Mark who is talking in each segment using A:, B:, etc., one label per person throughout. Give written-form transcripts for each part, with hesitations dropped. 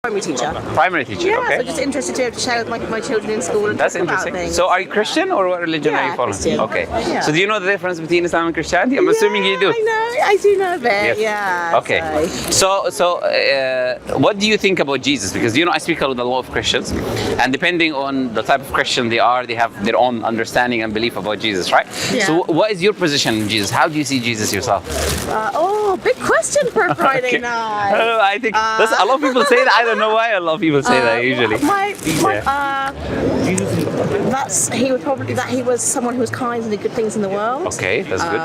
A: primary teacher.
B: Primary teacher,
A: Yeah,
B: okay.
A: so just interested to be able to share with my children in school and
B: That's
A: talk about
B: interesting.
A: things.
B: So are you Christian or what religion are you
A: Yeah,
B: following?
A: Christian.
B: Okay.
A: Yeah.
B: So do you know the difference between Islam and Christianity? I'm assuming you do.
A: I do know a bit.
B: Yes.
A: Yeah.
B: Okay. So what do you think about Jesus? Because I speak with a lot of Christians, and depending on the type of Christian they are, they have their own understanding and belief about Jesus, right?
A: Yeah.
B: So what is your position in Jesus? How do you see Jesus yourself?
A: Big question for a Friday night.
B: I don't know, I think a lot of people say that. I don't know why a lot of people say that usually.
A: He was someone who was kind and did good things in the world.
B: Okay, that's good.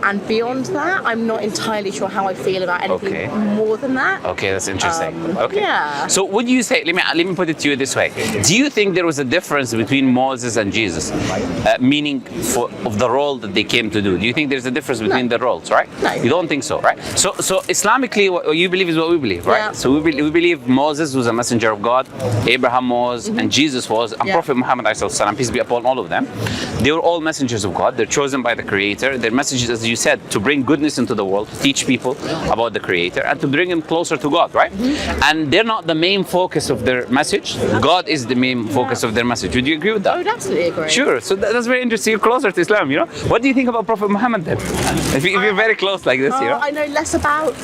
A: And beyond that, I'm not entirely sure how I feel about anything more than that.
B: Okay, that's interesting. Okay.
A: Yeah.
B: So would you say, let me put it to you this way. Do you think there was a difference between Moses and Jesus? Meaning of the role that they came to do. Do you think there's a difference between the roles, right?
A: No.
B: You don't think so, right? So Islamically, what you believe is what we believe, right?
A: Yeah.
B: So we believe Moses was a messenger of God, Abraham was, and Jesus was, and Prophet Muhammad, peace be upon all of them. They were all messengers of God. They're chosen by the Creator. Their message is, as you said, to bring goodness into the world, to teach people about the Creator, and to bring them closer to God, right? And they're not the main focus of their message. God is the main focus of their message. Would you agree with that?
A: I would absolutely agree.
B: Sure. So that's very interesting. You're closer to Islam, What do you think about Prophet Muhammad then? If you're very close like this,
A: I know less about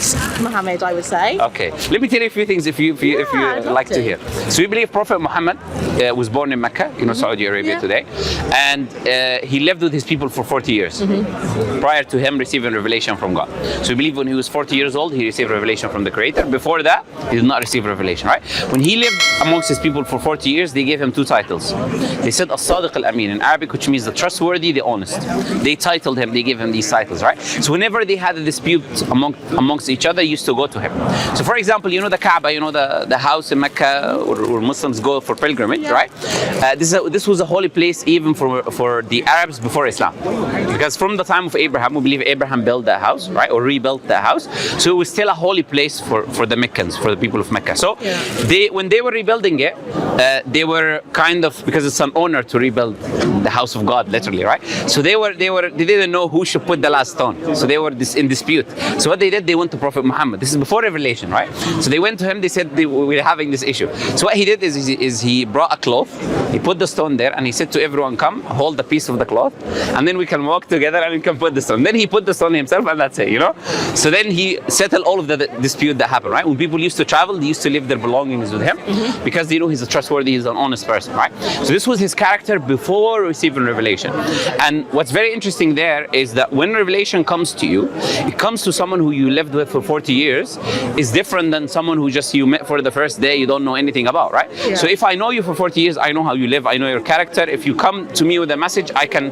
A: Muhammad, I would say.
B: Okay. Let me tell you a few things if you like to hear. So we believe Prophet Muhammad was born in Mecca, Saudi Arabia today, and he lived with his people for 40 years prior to him receiving revelation from God. So we believe when he was 40 years old, he received revelation from the Creator. Before that, he did not receive revelation, right? When he lived amongst his people for 40 years, they gave him two titles. They said As-Sadiq Al-Amin in Arabic, which means the trustworthy, the honest. They titled him, they gave him these titles, right? So whenever they had a dispute amongst each other, used to go to him. So for example, the Kaaba, the house in Mecca where Muslims go for pilgrimage, right? This was a holy place even for the Arabs before Islam. Because from the time of Abraham, we believe Abraham built that house, right? Or rebuilt that house. So it was still a holy place for the Meccans, for the people of Mecca. So when they were rebuilding it, they were kind of, because it's an honor to rebuild the house of God, literally, right? So they didn't know who should put the last stone. So they were in dispute. So what they did, they went to Prophet Muhammad. This is before revelation, right? So they went to him, they said we're having this issue. So what he did is he brought a cloth, he put the stone there, and he said to everyone, come, hold a piece of the cloth, and then we can walk together and we can put the stone. Then he put the stone himself, and that's it, So then he settled all of the dispute that happened, right? When people used to travel, they used to leave their belongings with him because they know he's a trustworthy, he's an honest person, right? So this was his character before receiving revelation. And what's very interesting there is that when revelation comes to you, it comes to someone who you lived with for 40 years, is different than someone who just you met for the first day, you don't know anything about, right? Yeah. So if I know you for 40 years, I know how you live, I know your character. If you come to me with a message, I can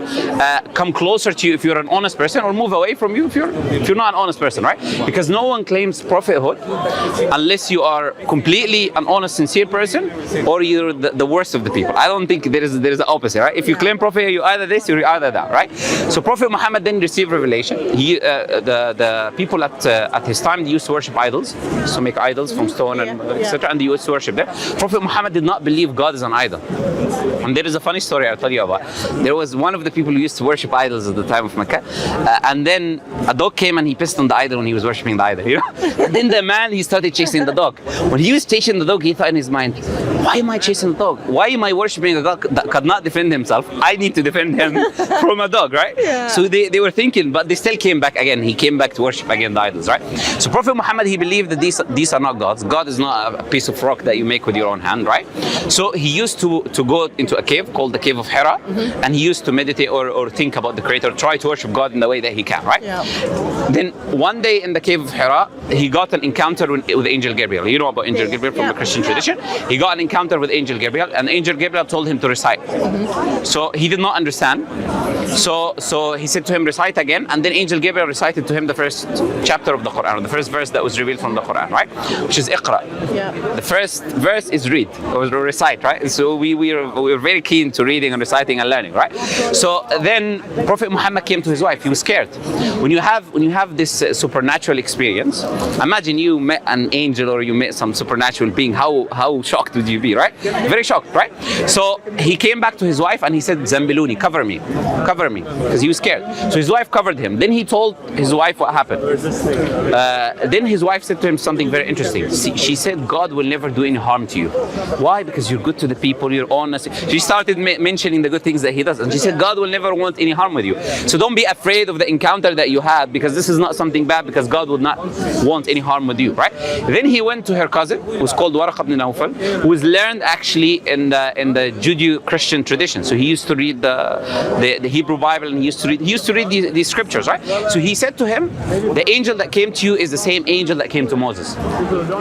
B: come closer to you if you're an honest person, or move away from you if you're not an honest person, right? Because no one claims prophethood unless you are completely an honest, sincere person, or you're the worst of the people. I don't think there is the opposite, right? If you claim prophet, you're either this or you're either that, right? So Prophet Muhammad then received revelation. The people at his time, they used to worship idols, so make idols from stone and etc. And they used to worship them. Prophet Muhammad did not believe God is an idol. And there is a funny story I'll tell you about. There was one of the people who used to worship idols at the time of Mecca, and then a dog came and he pissed on the idol when he was worshiping the idol. Then the man, he started chasing the dog. When he was chasing the dog, he thought in his mind, why am I chasing the dog? Why am I worshiping a dog that could not defend himself? I need to defend him from a dog, right? Yeah. So they were thinking, but they still came back again. He came back to worship again the idols, right? So Prophet Muhammad, he believed that these are not gods. God is not a piece of rock that you make with your own hand, right? So he used to go into a cave called the cave of Hira, and he used to meditate or think about the Creator, try to worship God in the way that he can, right? Yeah. Then one day in the cave of Hira, he got an encounter with Angel Gabriel. You know about Angel Gabriel from the Christian tradition. He got an encounter with Angel Gabriel, and Angel Gabriel told him to recite. So he did not understand. So he said to him, recite again, and then Angel Gabriel recited to him the first chapter of the Quran, or the first verse that was revealed from the Quran, right? Which is Iqra. Yeah. The first verse is read, or recite, right? So we were very keen routine to reading and reciting and learning, right? So then Prophet Muhammad came to his wife. He was scared. When you have this supernatural experience, imagine you met an angel or you met some supernatural being. How shocked would you be, right? Very shocked, right? So he came back to his wife and he said, "Zambiluni, cover me," because he was scared. So his wife covered him. Then he told his wife what happened. Then his wife said to him something very interesting. She said, "God will never do any harm to you. Why? Because you're good to the people, you're honest." She started mentioning the good things that he does, and she said, "God will never want any harm with you. So don't be afraid of the encounter that you had, because this is not something bad, because God would not want any harm with you," right? Then he went to her cousin, who's called Waraq ibn Nawfal, who was learned actually in the Judeo-Christian tradition. So he used to read the Hebrew Bible, and he used to read these scriptures, right? So he said to him, "The angel that came to you is the same angel that came to Moses."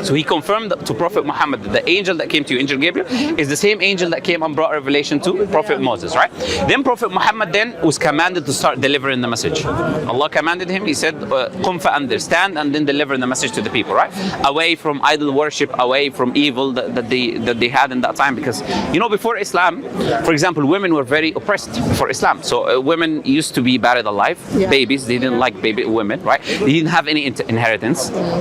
B: So he confirmed to Prophet Muhammad that the angel that came to you, Angel Gabriel, is the same angel that came and brought revelation to Prophet Moses, right? Then Prophet Muhammad then was commanded to start delivering the message. Allah commanded him, he said, "Qum fa'andir," stand and then deliver the message to the people, right? Away from idol worship, away from evil that they had in that time. Because, before Islam, for example, women were very oppressed before Islam. So women used to be buried alive, babies. They didn't like baby women, right? They didn't have any inheritance.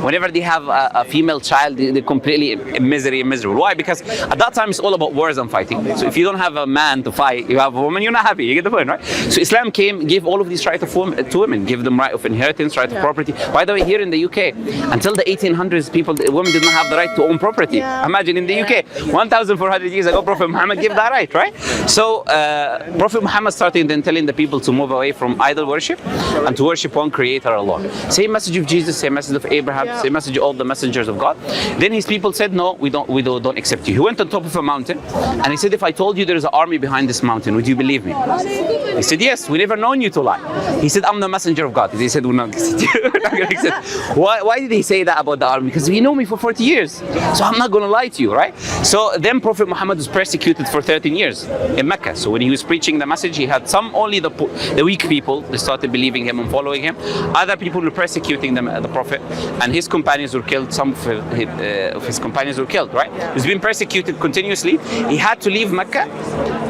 B: Whenever they have a female child, they're completely in miserable. Why? Because at that time it's all about wars and fighting. So if you don't have a man to fight, you have a woman, you're not happy. You get the point, right? So Islam came, gave all of these rights to women, give them right of inheritance, right of property. By the way, here in the UK, until the 1800s, women did not have the right to own property. Imagine in the UK, 1,400 years ago, Prophet Muhammad gave that right, right? So Prophet Muhammad started then telling the people to move away from idol worship and to worship one Creator, Allah. Same message of Jesus, same message of Abraham, same message of all the messengers of God. Then his people said, "No, we don't accept you." He went on top of a mountain and he said, "If I told you there's an army behind this mountain, would you believe me?" He said, "Yes, we never known you to lie." He said, "I'm the messenger of God." He said, "We're not going to accept." Why did he say that about the army? Because he knew me for 40 years. So I'm not going to lie to you, right? So then Prophet Muhammad was persecuted for 13 years in Mecca. So when he was preaching the message, he had only the weak people, they started believing him and following him. Other people were persecuting the Prophet, and his companions were killed. Some of his companions were killed, right? He's been persecuted continuously. He had to leave Mecca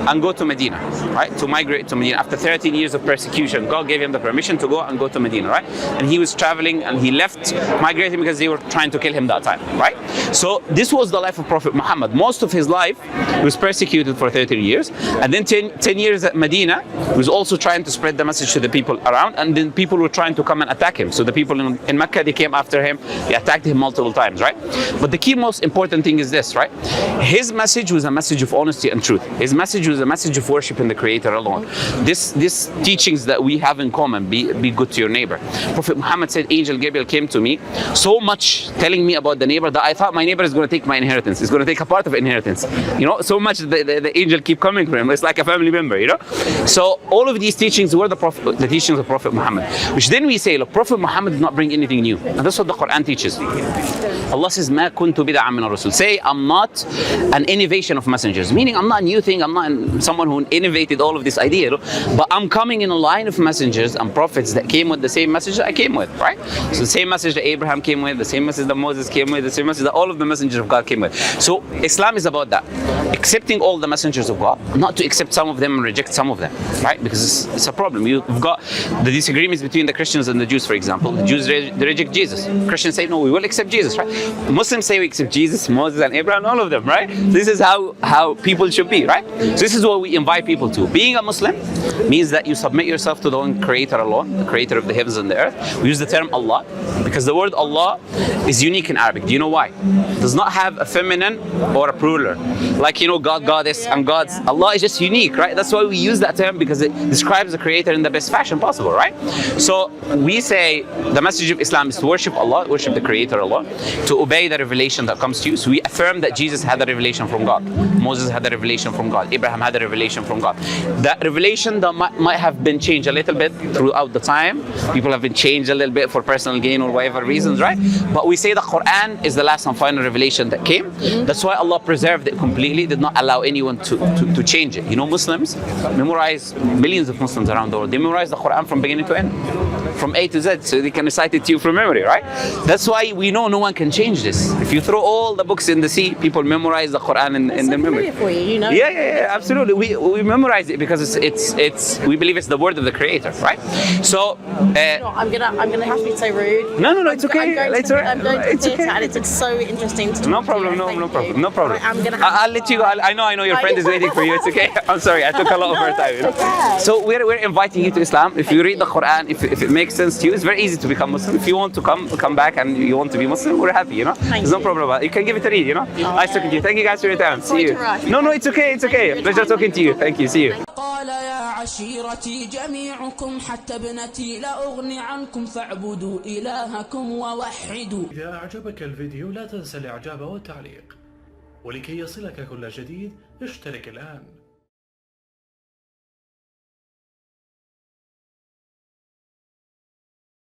B: and go to Medina, right? To migrate to Medina. After 13 years of persecution, God gave him the permission to go to Medina, right? And he was traveling and he left migrating because they were trying to kill him that time, right? So this was the life of Prophet Muhammad. Most of his life, he was persecuted for 13 years. And then 10 years at Medina, he was also trying to spread the message to the people around. And then people were trying to come and attack him. So the people in Mecca, they came after him. They attacked him multiple times, right? But the key most important thing is this, right? His message was a message of honesty and truth. His message was a message of worshiping the Creator alone. This teachings that we have in common, be good to your neighbor. Prophet Muhammad said, Angel Gabriel came to me so much telling me about the neighbor that I thought my neighbor is going to take my inheritance. He's going to take a part of inheritance. So much the angel keep coming for him. It's like a family member, So all of these teachings were the teachings of Prophet Muhammad. Which then we say, look, Prophet Muhammad did not bring anything new. And that's what the Quran teaches. Allah says, "Ma kuntu bid'an min ar-rusul." Say, I'm not an innovation of messengers. Meaning, I'm not a new thing. I'm not someone who innovated all of this idea. But I'm coming in a line of messengers and prophets that came with the same message that I came with, right? So the same message that Abraham came with, the same message that Moses came with, the same message that all of the messengers of God came with. So Islam is about that. Accepting all the messengers of God, not to accept some of them and reject some of them, right? Because it's a problem. You've got the disagreements between the Christians and the Jews, for example. The Jews, they reject Jesus. Christians say, no, we will accept Jesus, right? Muslims say we accept Jesus, Moses, and Abraham, all of them, right? This is how people should be, right? So this is what we invite people to. Being a Muslim means that you submit yourself to the one Creator alone, the Creator of the heavens and the earth. We use the term Allah because the word Allah is unique in Arabic. Do you know why? It does not have a feminine or a plural. Like, God, goddess, and gods. Allah is just unique, right? That's why we use that term, because it describes the Creator in the best fashion possible, right? So we say the message of Islam is to worship Allah, worship the Creator Allah, to obey the revelation that comes to you. So we affirm that Jesus had a revelation from God. Moses had a revelation from God. Abraham had a revelation from God. That revelation that might have been changed a little bit throughout the time. People have been changed a little bit for personal gain or whatever reasons, right? But we say the Quran is the last and final revelation that came. That's why Allah preserved it completely, did not allow anyone to change it. Muslims memorize, millions of Muslims around the world, they memorize the Quran from beginning to end, from A to Z, so they can recite it to you from memory, right? That's why we know no one can change this. If you throw all the books in the sea, people memorize the Quran in their memory.
A: For you,
B: Yeah, absolutely. absolutely. We memorize it because it's we believe it's the word of the Creator, right? So
A: I'm gonna have to be so rude.
B: no, it's okay.
A: I'm going to
B: It's
A: theatre
B: okay.
A: and it's so interesting to talk
B: No
A: to
B: problem.
A: you.
B: No
A: Thank
B: problem.
A: you.
B: No problem.
A: I'm gonna have
B: I'll let you go. I know your friend is waiting for you. It's okay. I'm sorry. I took a lot of her time. You know?
A: okay.
B: So we're inviting you to Islam. If you read the Quran, if it makes sense to you, it's very easy to become Muslim. If you want to come back and you want to be Muslim, we're happy. You know, there's no problem about it. You can give it a read. You know, nice talking to you. Thank you guys for your time. See you. No, it's okay. It's okay. Pleasure talking to you. Thank you. See you.
C: قال يا عشيرتي جميعكم حتى ابنتي لا أغني عنكم فاعبدوا إلهكم ووحدوا.
D: إذا أعجبك الفيديو لا تنسى الإعجاب والتعليق، ولكي يصلك كل جديد اشترك الآن.